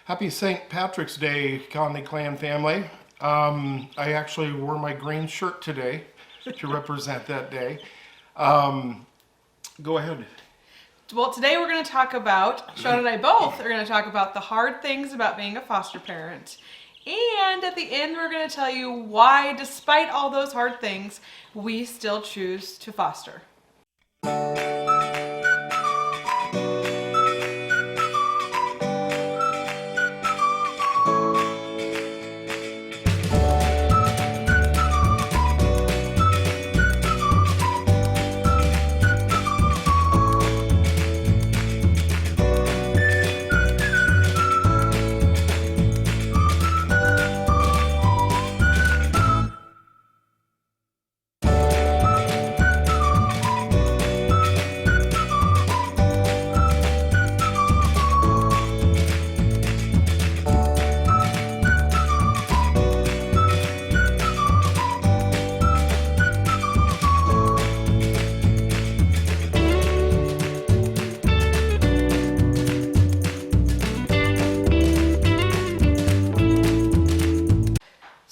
Happy St. Patrick's Day, Conley Clan family. I actually wore my green shirt today to represent that day. Go ahead. Well, today we're going to talk about, Shaun and I both are going to talk about the hard things about being a foster parent. And at the end, we're going to tell you why, despite all those hard things, we still choose to foster.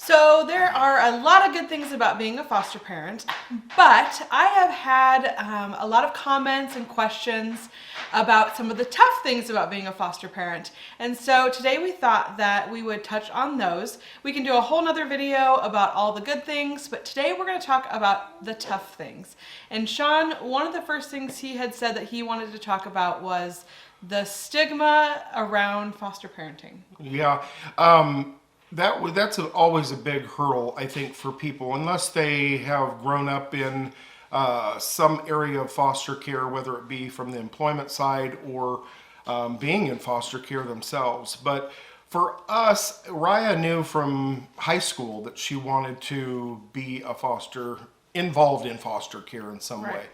So there are a lot of good things about being a foster parent, but I have had a lot of comments and questions about some of the tough things about being a foster parent. And so today we thought that we would touch on those. We can do a whole nother video about all the good things, but today we're going to talk about the tough things. And Shaun, one of the first things he had said that he wanted to talk about was the stigma around foster parenting. Yeah. That's always a big hurdle, I think, for people, unless they have grown up in some area of foster care, whether it be from the employment side or being in foster care themselves. But for us, Raya knew from high school that she wanted to be involved in foster care in some way.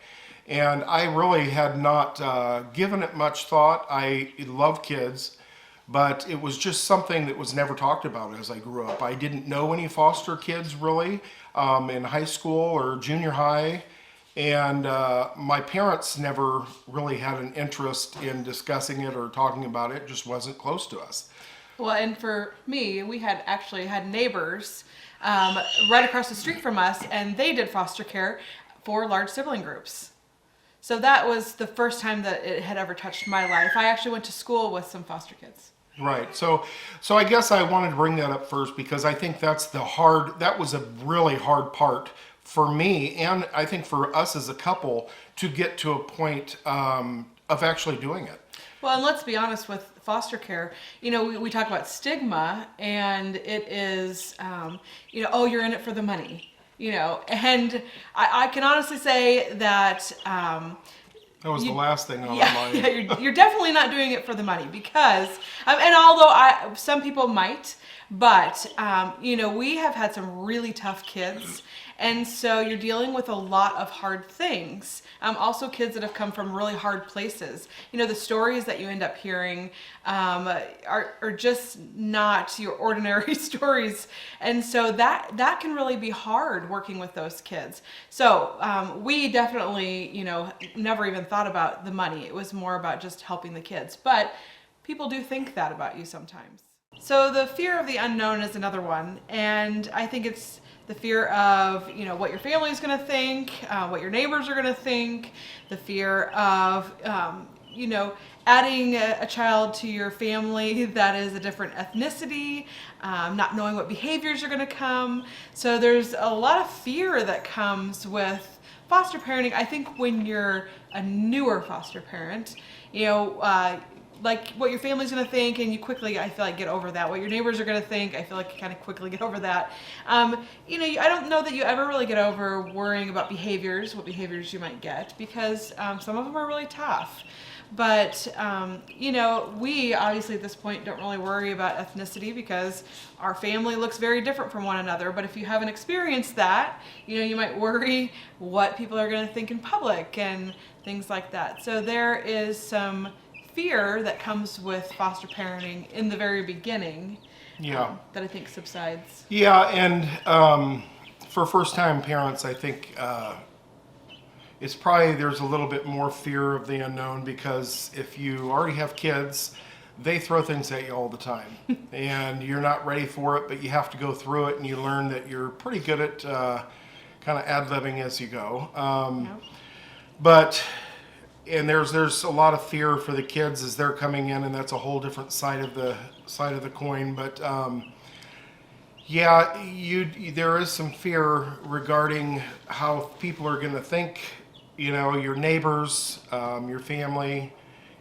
And I really had not given it much thought. I love kids. But it was just something that was never talked about as I grew up. I didn't know any foster kids really in high school or junior high. And my parents never really had an interest in discussing it or talking about it. It just wasn't close to us. Well, and for me, we had actually had neighbors right across the street from us, and they did foster care for large sibling groups. So that was the first time that it had ever touched my life. I actually went to school with some foster kids. Right. So I guess I wanted to bring that up first because I think that was a really hard part for me, and I think for us as a couple, to get to a point of actually doing it. Well, and let's be honest with foster care, we talk about stigma, and it is, oh, you're in it for the money, and I can honestly say that that was the last thing on my mind. Yeah, you're definitely not doing it for the money because, and although some people might, but we have had some really tough kids, and so you're dealing with a lot of hard things. Also kids that have come from really hard places. The stories that you end up hearing are just not your ordinary stories, and so that can really be hard working with those kids. So we definitely never even thought about the money. It was more about just helping the kids, but people do think that about you sometimes. So the fear of the unknown is another one, and I think it's the fear of what your family is going to think, what your neighbors are going to think, the fear of adding a child to your family that is a different ethnicity, not knowing what behaviors are going to come. So there's a lot of fear that comes with foster parenting. I think when you're a newer foster parent, like what your family's going to think, and you quickly, I feel like, get over that. What your neighbors are going to think, I feel like you kind of quickly get over that. I don't know that you ever really get over worrying about behaviors, what behaviors you might get, because some of them are really tough. But, we obviously at this point don't really worry about ethnicity because our family looks very different from one another. But if you haven't experienced that, you might worry what people are going to think in public and things like that. So there is some fear that comes with foster parenting in the very beginning that I think subsides. Yeah, and for first-time parents, I think there's a little bit more fear of the unknown because if you already have kids, they throw things at you all the time, and you're not ready for it, but you have to go through it, and you learn that you're pretty good at kind of ad-libbing as you go. Yep. But and there's a lot of fear for the kids as they're coming in, and that's a whole different side of the coin. But yeah, there is some fear regarding how people are going to think. You know, your neighbors, your family.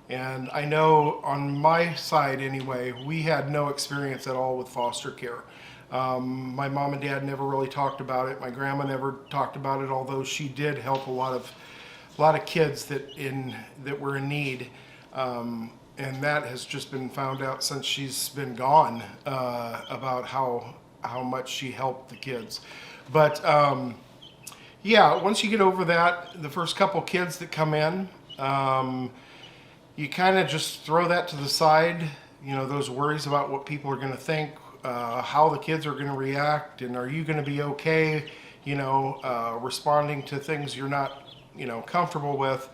And I know on my side anyway, we had no experience at all with foster care. My mom and dad never really talked about it. My grandma never talked about it, although she did help a lot of kids that were in need. And that has just been found out since she's been gone, about how much she helped the kids. But yeah, once you get over that, the first couple kids that come in, you kind of just throw that to the side, you know, those worries about what people are going to think, how the kids are going to react, and are you going to be okay, you know, responding to things you're not, you know, comfortable with.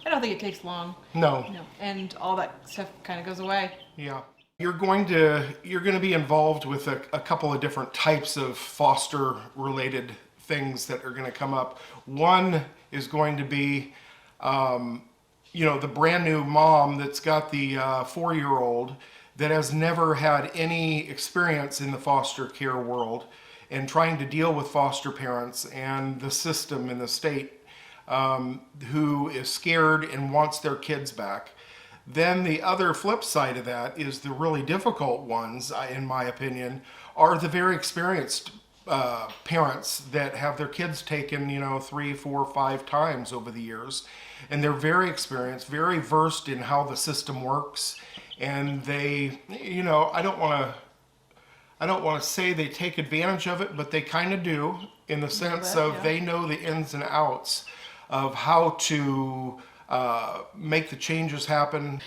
I don't think it takes long. No. No, and all that stuff kind of goes away. Yeah. You're going to be involved with a couple of different types of foster related things that are going to come up. One is going to be, you know, the brand new mom that's got the 4-year-old that has never had any experience in the foster care world and trying to deal with foster parents and the system in the state, who is scared and wants their kids back. Then the other flip side of that is the really difficult ones, in my opinion, are the very experienced parents that have their kids taken, you know, 3, 4, 5 times over the years. And they're very experienced, very versed in how the system works. And they, you know, I don't want to say they take advantage of it, but they kind of do, in the sense of they know the ins and outs of how to make the changes happen.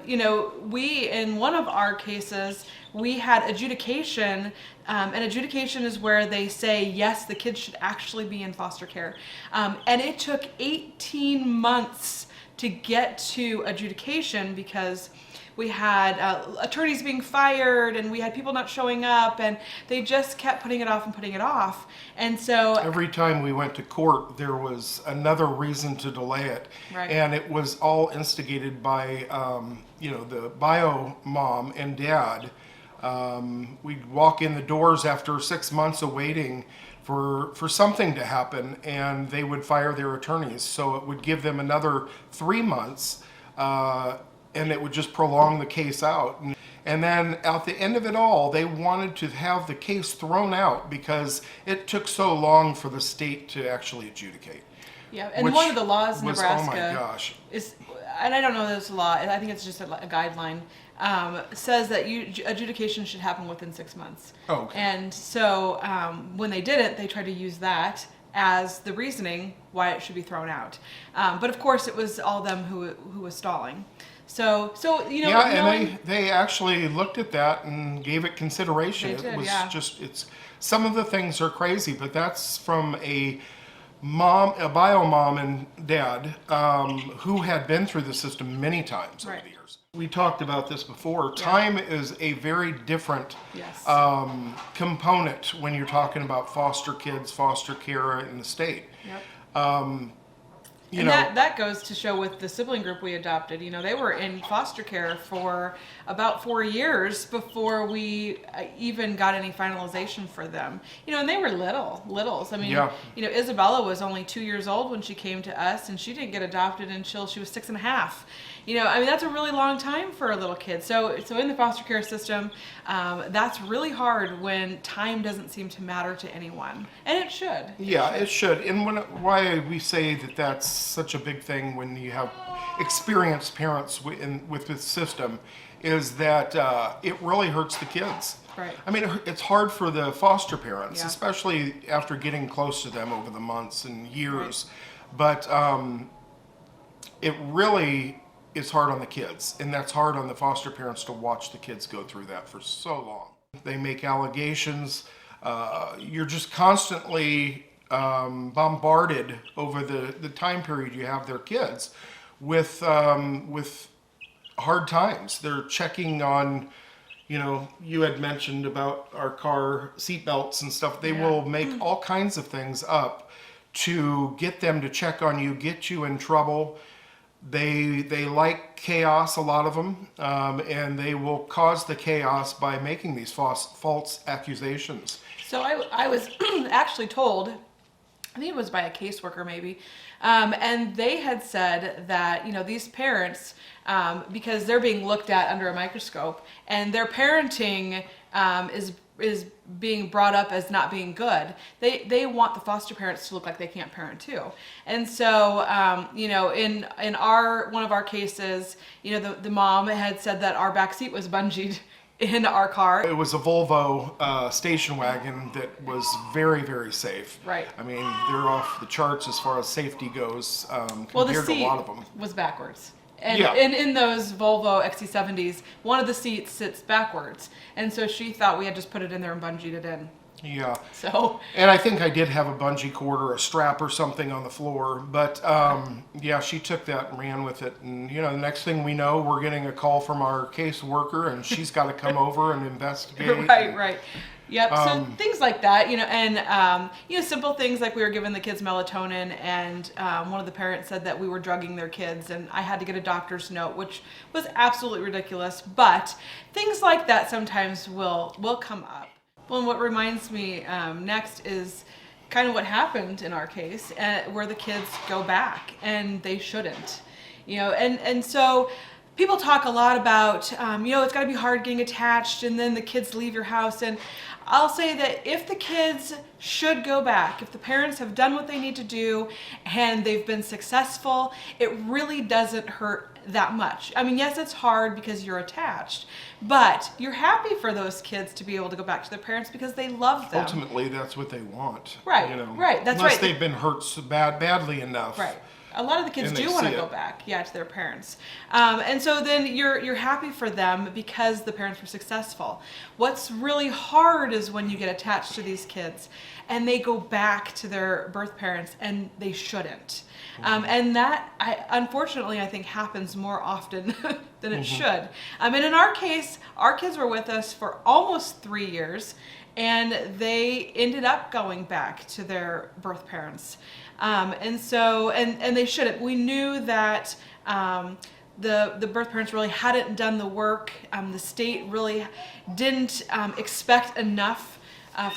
You know, in one of our cases, we had adjudication, and adjudication is where they say, yes, the kids should actually be in foster care. And it took 18 months to get to adjudication because we had attorneys being fired and we had people not showing up, and they just kept putting it off and putting it off. And so every time we went to court, there was another reason to delay it. Right. And it was all instigated by, you know, the bio mom and dad. We'd walk in the doors after 6 months of waiting for something to happen, and they would fire their attorneys. So it would give them another 3 months, and it would just prolong the case out. And then at the end of it all, they wanted to have the case thrown out because it took so long for the state to actually adjudicate. yeah, and one of the laws in was, Nebraska, oh my gosh, is, and I don't know this law, I think it's just a guideline, says that adjudication should happen within 6 months. Oh, okay. And so when they didn't, they tried to use that as the reasoning why it should be thrown out. But of course, it was all them who was stalling. So you know, yeah, and they actually looked at that and gave it consideration. They did, it was yeah. just, it's, some of the things are crazy, but that's from a bio mom and dad, who had been through the system many times over Right. the years. We talked about this before. Time is a very different Yes. component when you're talking about foster kids, foster care in the state. Yep. You And know, that goes to show with the sibling group we adopted. You know, they were in foster care for about 4 years before we even got any finalization for them. You know, and they were littles. I mean, Yeah. you know, Isabella was only 2 years old when she came to us, and she didn't get adopted until she was 6.5. You know, I mean, that's a really long time for a little kid. So in the foster care system, that's really hard when time doesn't seem to matter to anyone, and it should. yeah, it should. And why we say that that's such a big thing when you have experienced parents with this system is that it really hurts the kids. Right. I mean, it's hard for the foster parents, Yeah. especially after getting close to them over the months and years. But it really is hard on the kids, and that's hard on the foster parents to watch the kids go through that for so long. They make allegations. You're just constantly bombarded over the time period you have their kids with hard times. They're checking on, you had mentioned about our car seatbelts and stuff. They will make all kinds of things up to get them to check on you, get you in trouble. They like chaos, a lot of them, and they will cause the chaos by making these false accusations. So I was actually told, I think it was by a caseworker maybe, and they had said that, these parents, because they're being looked at under a microscope, and their parenting is being brought up as not being good. They want the foster parents to look like they can't parent too. And so, in one of our cases, the mom had said that our back seat was bungeed in our car. It was a Volvo station wagon that was very, very safe. Right. I mean, they're off the charts as far as safety goes, Well, the compared to a seat lot of them. was backwards. And Yeah. in those Volvo XC70s, one of the seats sits backwards. And so she thought we had just put it in there and bungeed it in. Yeah. So, And I think I did have a bungee cord or a strap or something on the floor, but yeah, she took that and ran with it. And the next thing we know, we're getting a call from our caseworker, and she's got to come over and investigate. right. Yep. So things like that, and simple things like we were giving the kids melatonin, and one of the parents said that we were drugging their kids, and I had to get a doctor's note, which was absolutely ridiculous. But things like that sometimes will come up. Well, and what reminds me next is kind of what happened in our case, where the kids go back and they shouldn't, and so. People talk a lot about, it's got to be hard getting attached, and then the kids leave your house. And I'll say that if the kids should go back, if the parents have done what they need to do and they've been successful, it really doesn't hurt that much. I mean, yes, it's hard because you're attached, but you're happy for those kids to be able to go back to their parents because they love them. Ultimately, that's what they want. Right, right, that's Unless right. they've been hurt so badly enough. Right. A lot of the kids And they do want to see go it. back, to their parents. And so then you're happy for them because the parents were successful. What's really hard is when you get attached to these kids and they go back to their birth parents and they shouldn't. And that, unfortunately, I think happens more often than it should. And in our case, our kids were with us for almost 3 years, and they ended up going back to their birth parents. And so, and they shouldn't. We knew that the birth parents really hadn't done the work. The state really didn't expect enough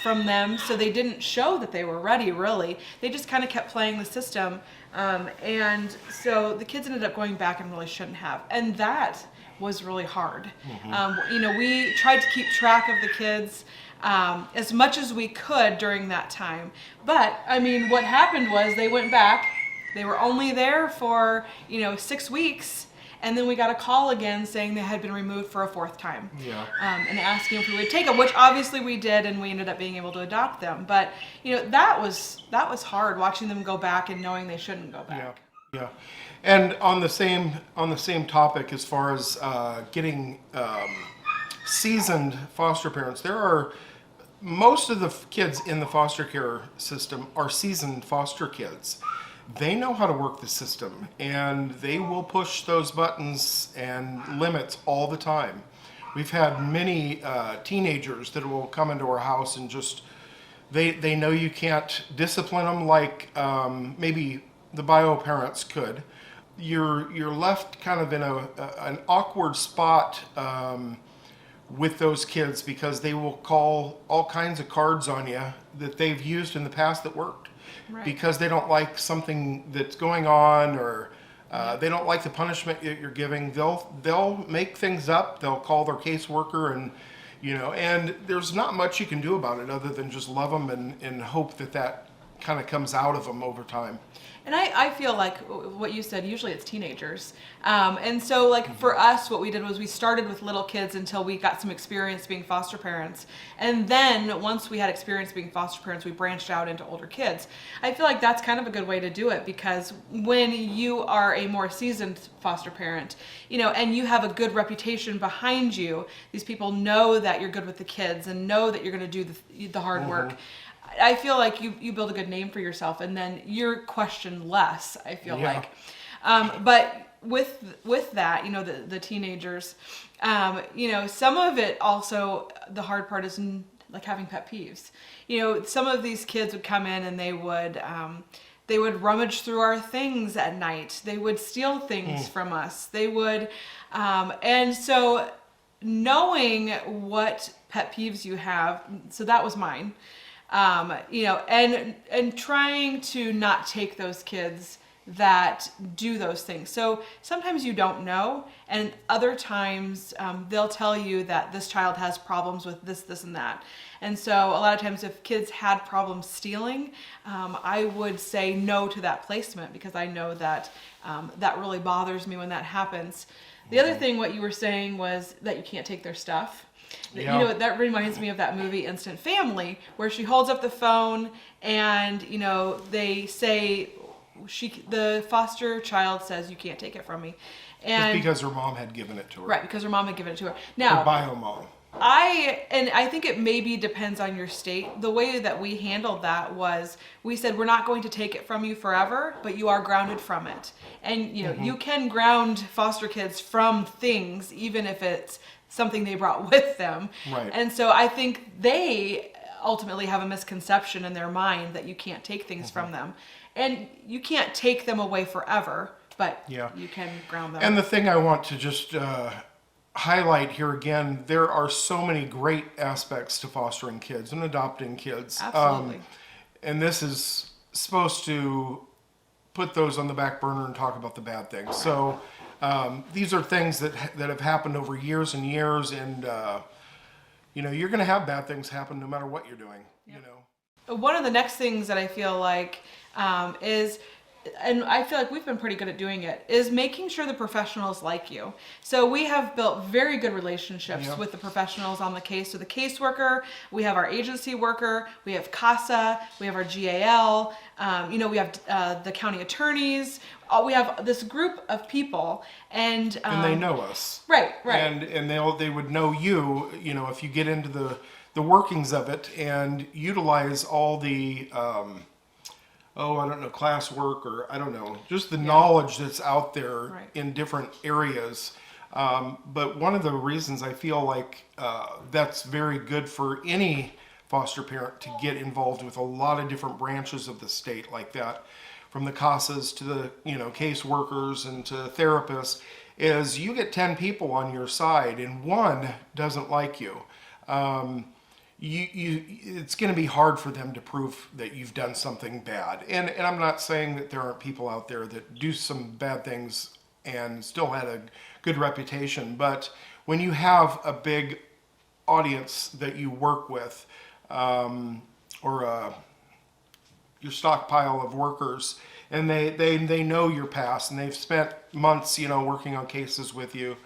from them, so they didn't show that they were ready, really. They just kind of kept playing the system. And so the kids ended up going back and really shouldn't have. And that was really hard. We tried to keep track of the kids as much as we could during that time. But, what happened was they went back. They were only there for, 6 weeks. And then we got a call again saying they had been removed for a 4th time. Yeah. And asking if we would take them, which obviously we did, and we ended up being able to adopt them. But, that was hard, watching them go back and knowing they shouldn't go back. Yeah. And on the same topic, as far as getting seasoned foster parents, most of the kids in the foster care system are seasoned foster kids. They know how to work the system, and they will push those buttons and limits all the time. We've had many teenagers that will come into our house and just, they know you can't discipline them like maybe the bio parents could. You're left kind of in an awkward spot with those kids, because they will call all kinds of cards on you that they've used in the past that worked. Right. Because they don't like something that's going on, or they don't like the punishment that you're giving. They'll make things up. They'll call their caseworker, and and there's not much you can do about it other than just love them and hope that kind of comes out of them over time. And I feel like what you said, usually it's teenagers. And so like for us, what we did was we started with little kids until we got some experience being foster parents. And then once we had experience being foster parents, we branched out into older kids. I feel like that's kind of a good way to do it, because when you are a more seasoned foster parent, and you have a good reputation behind you, these people know that you're good with the kids and know that you're going to do the hard work. I feel like you build a good name for yourself, and then you're questioned less, I feel like. But with that, you know, the teenagers, you know, some of it also, the hard part is like having pet peeves. You know, some of these kids would come in and they would rummage through our things at night. They would steal things from us. They would, and so knowing what pet peeves you have, so that was mine, you know, and trying to not take those kids that do those things. So sometimes you don't know, and other times they'll tell you that this child has problems with this, and that. And so a lot of times if kids had problems stealing, I would say no to that placement, because I know that that really bothers me when that happens. The other thing, what you were saying, was that you can't take their stuff. Yeah. You know, that reminds me of that movie Instant Family, where she holds up the phone and, you know, they say, the foster child says, you can't take it from me. And Just because her mom had given it to her. right, because her mom had given it to her. Her Now, bio mom. I think it maybe depends on your state. The way that we handled that was, we said, we're not going to take it from you forever, but you are grounded from it. And, you know, you can ground foster kids from things, even if it's something they brought with them. Right. And so I think they ultimately have a misconception in their mind that you can't take things from them. And you can't take them away forever, but you can ground them. And the thing I want to just highlight here again, there are so many great aspects to fostering kids and adopting kids. Absolutely. And this is supposed to put those on the back burner and talk about the bad things. So these are things that have happened over years and years, and you know, you're going to have bad things happen no matter what you're doing. You know. One of the next things that I feel like is, and I feel like we've been pretty good at doing it, is making sure the professionals like you. So we have built very good relationships with the professionals on the case. So the caseworker, we have our agency worker, we have CASA, we have our GAL, you know, we have the county attorneys. We have this group of people, and they know us. Right. And they would know you, you know, if you get into the workings of it and utilize all the I don't know, classwork, or I don't know, just the knowledge that's out there in different areas. But one of the reasons I feel like that's very good for any foster parent to get involved with a lot of different branches of the state like that, from the CASAs to the, you know, caseworkers and to therapists, is you get 10 people on your side and one doesn't like you. It's going to be hard for them to prove that you've done something bad. And I'm not saying that there aren't people out there that do some bad things and still had a good reputation, but when you have a big audience that you work with, or your stockpile of workers, and they know your past and they've spent months, you know, working on cases with you,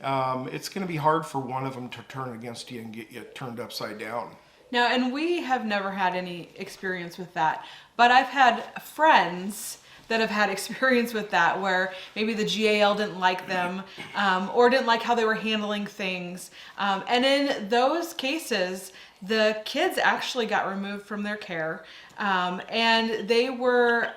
it's going to be hard for one of them to turn against you and get you turned upside down. Now, and we have never had any experience with that, but I've had friends that have had experience with that, where maybe the GAL didn't like them, or didn't like how they were handling things. And in those cases, the kids actually got removed from their care, and they were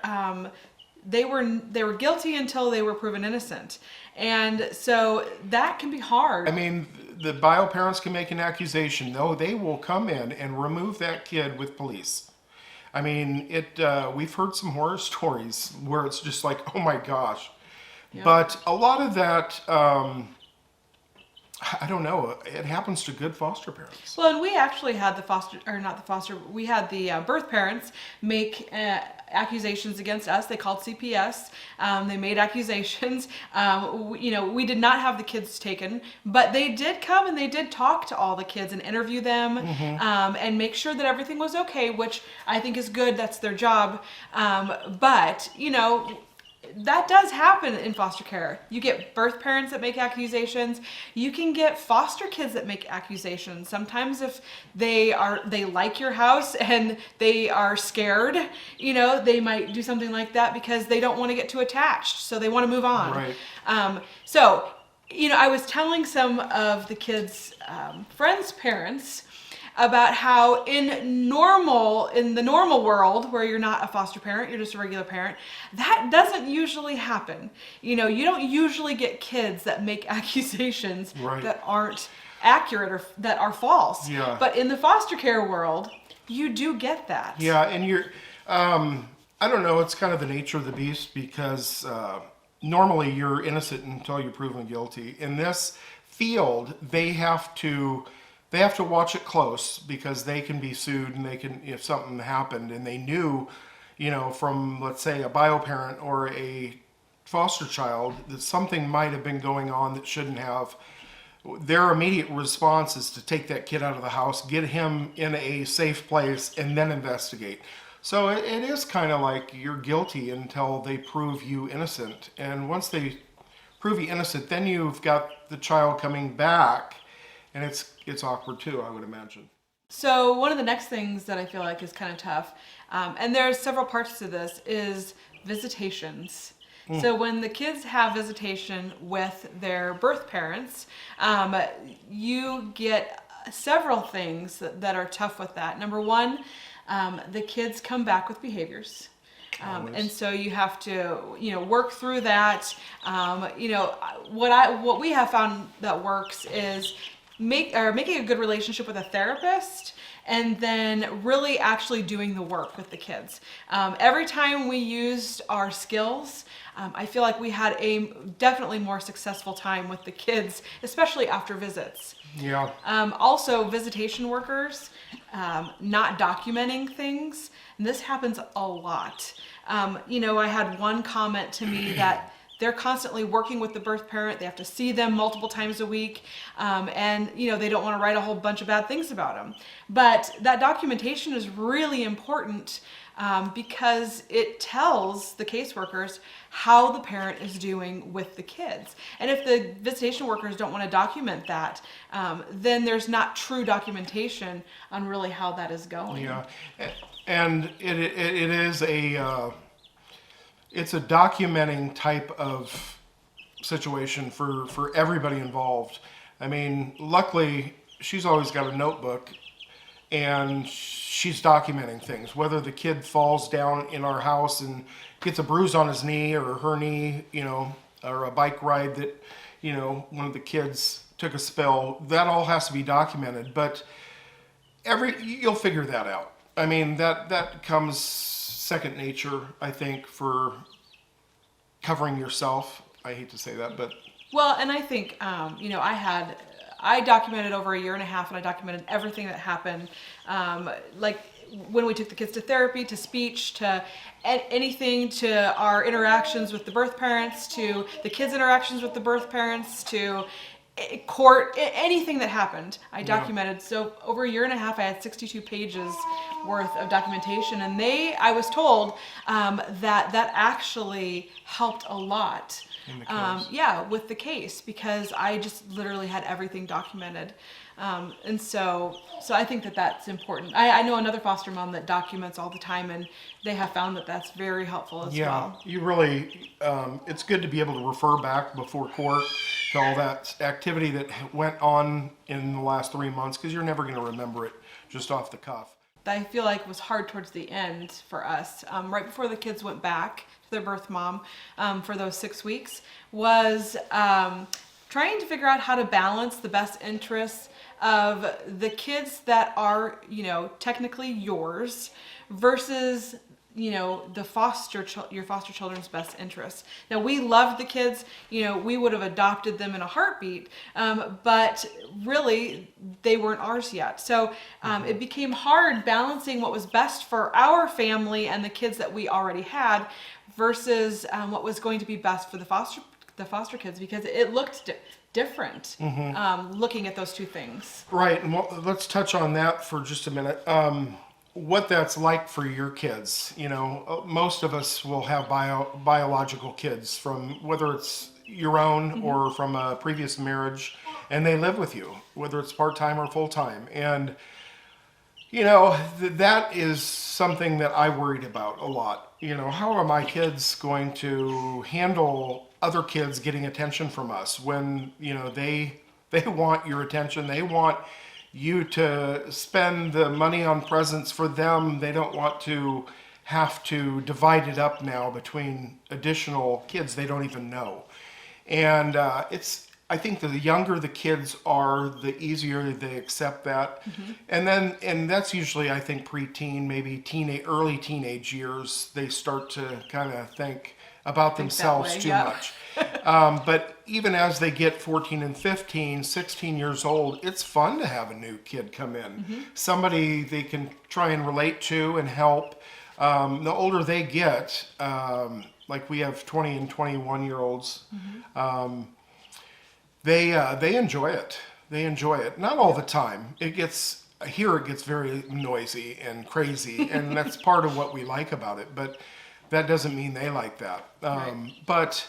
guilty until they were proven innocent. And so that can be hard. I mean, the bio parents can make an accusation, though. They will come in and remove that kid with police. I mean, we've heard some horror stories where it's just like, oh my gosh. Yeah. But a lot of that, I don't know, it happens to good foster parents. Well, and we actually had we had the birth parents make accusations against us. They called CPS. They made accusations. You know, we did not have the kids taken, but they did come and they did talk to all the kids and interview them, and make sure that everything was okay, which I think is good. That's their job. But, you know, that does happen in foster care. You get birth parents that make accusations. You can get foster kids that make accusations. Sometimes if they like your house and they are scared, you know, they might do something like that because they don't want to get too attached. So they want to move on. Right. So, you know, I was telling some of the kids' friends' parents, about how in the normal world where you're not a foster parent, you're just a regular parent, that doesn't usually happen. You know, you don't usually get kids that make accusations Right. that aren't accurate or that are false. Yeah. But in the foster care world, you do get that. Yeah, and I don't know, it's kind of the nature of the beast because normally you're innocent until you're proven guilty. In this field, they have to watch it close because they can be sued and they can, if something happened and they knew, you know, from let's say a bio parent or a foster child that something might have been going on that shouldn't have. Their immediate response is to take that kid out of the house, get him in a safe place, and then investigate. So it is kind of like you're guilty until they prove you innocent. And once they prove you innocent, then you've got the child coming back, and it's awkward too, I would imagine. So one of the next things that I feel like is kind of tough, and there's several parts to this, is visitations. So when the kids have visitation with their birth parents, you get several things that are tough with that. Number one, the kids come back with behaviors. And so you have to, you know, work through that. You know, what we have found that works is making a good relationship with a therapist, and then really actually doing the work with the kids. Every time we used our skills, I feel like we had a definitely more successful time with the kids, especially after visits. Yeah. Also, visitation workers not documenting things. And this happens a lot. You know, I had one comment to me that they're constantly working with the birth parent. They have to see them multiple times a week. And, you know, they don't want to write a whole bunch of bad things about them. But that documentation is really important because it tells the caseworkers how the parent is doing with the kids. And if the visitation workers don't want to document that, then there's not true documentation on really how that is going. Yeah. And it is it's a documenting type of situation for everybody involved. I mean, luckily, she's always got a notebook and she's documenting things, whether the kid falls down in our house and gets a bruise on his knee or her knee, you know, or a bike ride that, you know, one of the kids took a spill, that all has to be documented. But you'll figure that out. I mean, that comes second nature, I think, for covering yourself. I hate to say that, but... Well, and I think, you know, I documented over a year and a half, and I documented everything that happened. Like when we took the kids to therapy, to speech, to anything, to our interactions with the birth parents, to the kids' interactions with the birth parents, to court, anything that happened, I documented. So over a year and a half, I had 62 pages worth of documentation, and I was told that actually helped a lot. In the case. Yeah, with the case, because I just literally had everything documented. And so I think that's important. I know another foster mom that documents all the time, and they have found that that's very helpful as well. Yeah, you really, it's good to be able to refer back before court to all that activity that went on in the last 3 months, because you're never going to remember it just off the cuff. That I feel like was hard towards the end for us, right before the kids went back to their birth mom for those 6 weeks, was trying to figure out how to balance the best interests of the kids that are, you know, technically yours versus, you know, your foster children's best interests. Now, we loved the kids, you know, we would have adopted them in a heartbeat, but really they weren't ours yet. So it became hard balancing what was best for our family and the kids that we already had versus what was going to be best for the foster kids, because it looked different looking at those two things. Right, and let's touch on that for just a minute. What that's like for your kids. You know, most of us will have biological kids, from whether it's your own or from a previous marriage, and they live with you, whether it's part-time or full-time. And, you know, that is something that I worried about a lot. You know, how are my kids going to handle other kids getting attention from us when, you know, they want your attention, they want you to spend the money on presents for them. They don't want to have to divide it up now between additional kids they don't even know. And I think the younger the kids are, the easier they accept that. And that's usually, I think, preteen, maybe early teenage years, they start to kind of think about themselves too much. But even as they get 14 and 15, 16 years old, it's fun to have a new kid come in. Somebody they can try and relate to and help. The older they get, like we have 20 and 21-year-olds, they enjoy it. They enjoy it. Not all the time. It gets very noisy and crazy, and that's part of what we like about it. But that doesn't mean they like that. But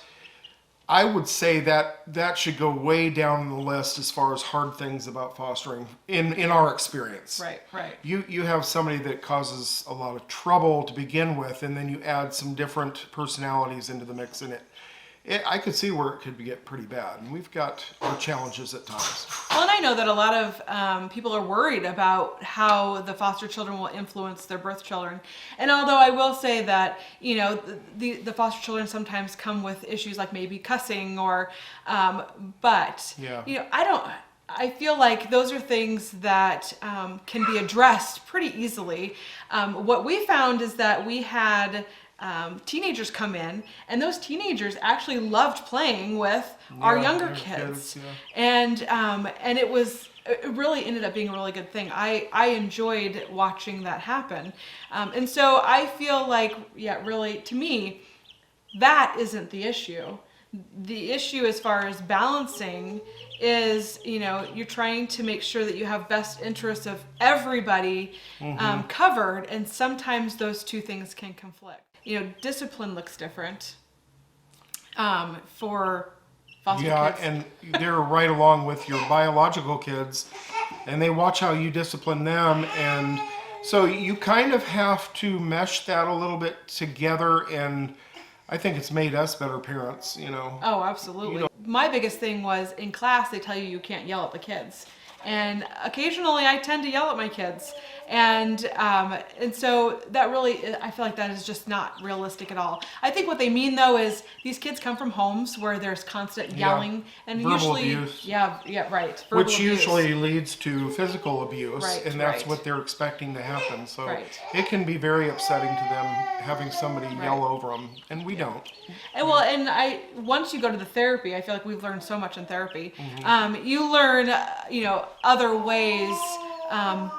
I would say that should go way down the list as far as hard things about fostering in our experience. Right. You have somebody that causes a lot of trouble to begin with, and then you add some different personalities into the mix, and I could see where it could get pretty bad. And we've got our challenges at times. Well, and I know that a lot of people are worried about how the foster children will influence their birth children. And although I will say that, the foster children sometimes come with issues like maybe cussing or, but, I feel like those are things that can be addressed pretty easily. What we found is that we had teenagers come in, and those teenagers actually loved playing with our younger kids. And it really ended up being a really good thing. I enjoyed watching that happen. And so I feel like, really, to me, that isn't the issue. The issue as far as balancing is, you're trying to make sure that you have best interests of everybody covered, and sometimes those two things can conflict. Discipline looks different for foster kids. Yeah, and they're right along with your biological kids, and they watch how you discipline them, and so you kind of have to mesh that a little bit together, and I think it's made us better parents, Oh, absolutely. My biggest thing was in class, they tell you can't yell at the kids. And occasionally I tend to yell at my kids. And so that really, I feel like that is just not realistic at all. I think what they mean though is these kids come from homes where there's constant yelling and verbal usually abuse. Right. Verbal Which usually leads to physical abuse, and that's what they're expecting to happen. So it can be very upsetting to them having somebody yell over them, and we don't. And once you go to the therapy, I feel like we've learned so much in therapy. You learn, other ways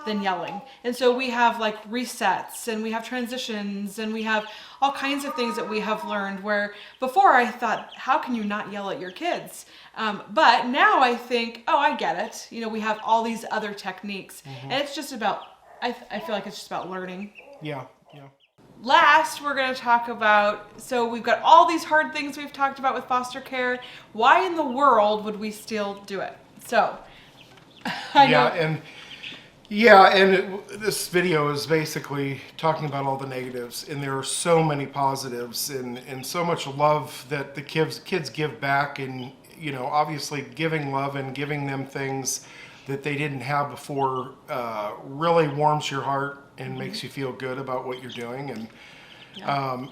than yelling. And so we have like resets, and we have transitions, and we have all kinds of things that we have learned where before I thought, how can you not yell at your kids? But now I think, I get it. We have all these other techniques, and it's just about, I feel like it's just about learning. Yeah. Last, we're going to talk about, so we've got all these hard things we've talked about with foster care. Why in the world would we still do it? So, this video is basically talking about all the negatives, and there are so many positives and so much love that the kids give back, and obviously giving love and giving them things that they didn't have before really warms your heart and makes you feel good about what you're doing, and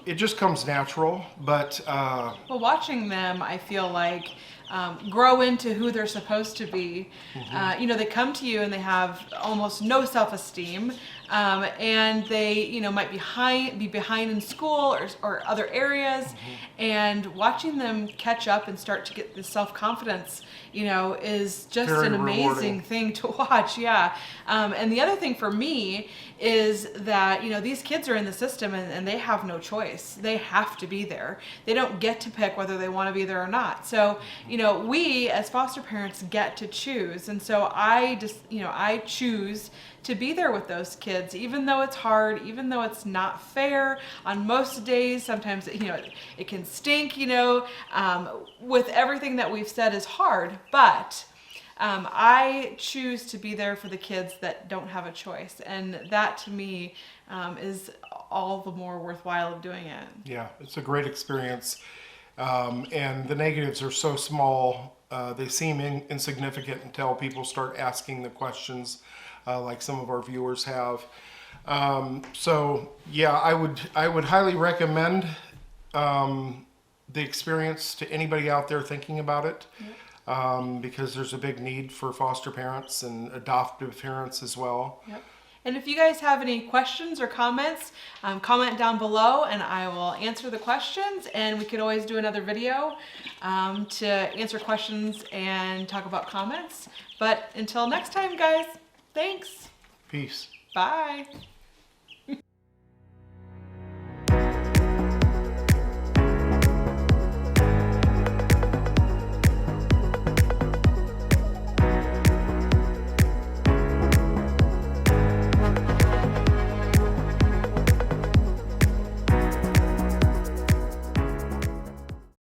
it just comes natural. But watching them, I feel like grow into who they're supposed to be. They come to you and they have almost no self-esteem, and they might be behind in school or other areas, and watching them catch up and start to get this self-confidence is just very an amazing rewarding thing to watch. And the other thing for me is that these kids are in the system, and they have no choice. They have to be there. They don't get to pick whether they want to be there or not. So we as foster parents get to choose, and so I choose to be there with those kids, even though it's hard, even though it's not fair on most days. Sometimes it can stink, with everything that we've said is hard, but I choose to be there for the kids that don't have a choice, and that to me is all the more worthwhile of doing it. Yeah, it's a great experience, and the negatives are so small they seem insignificant until people start asking the questions, like some of our viewers have. So yeah, I would highly recommend the experience to anybody out there thinking about it, because there's a big need for foster parents and adoptive parents as well. Yep. And if you guys have any questions or comments, comment down below and I will answer the questions, and we could always do another video to answer questions and talk about comments. But until next time, guys, thanks. Peace. Bye.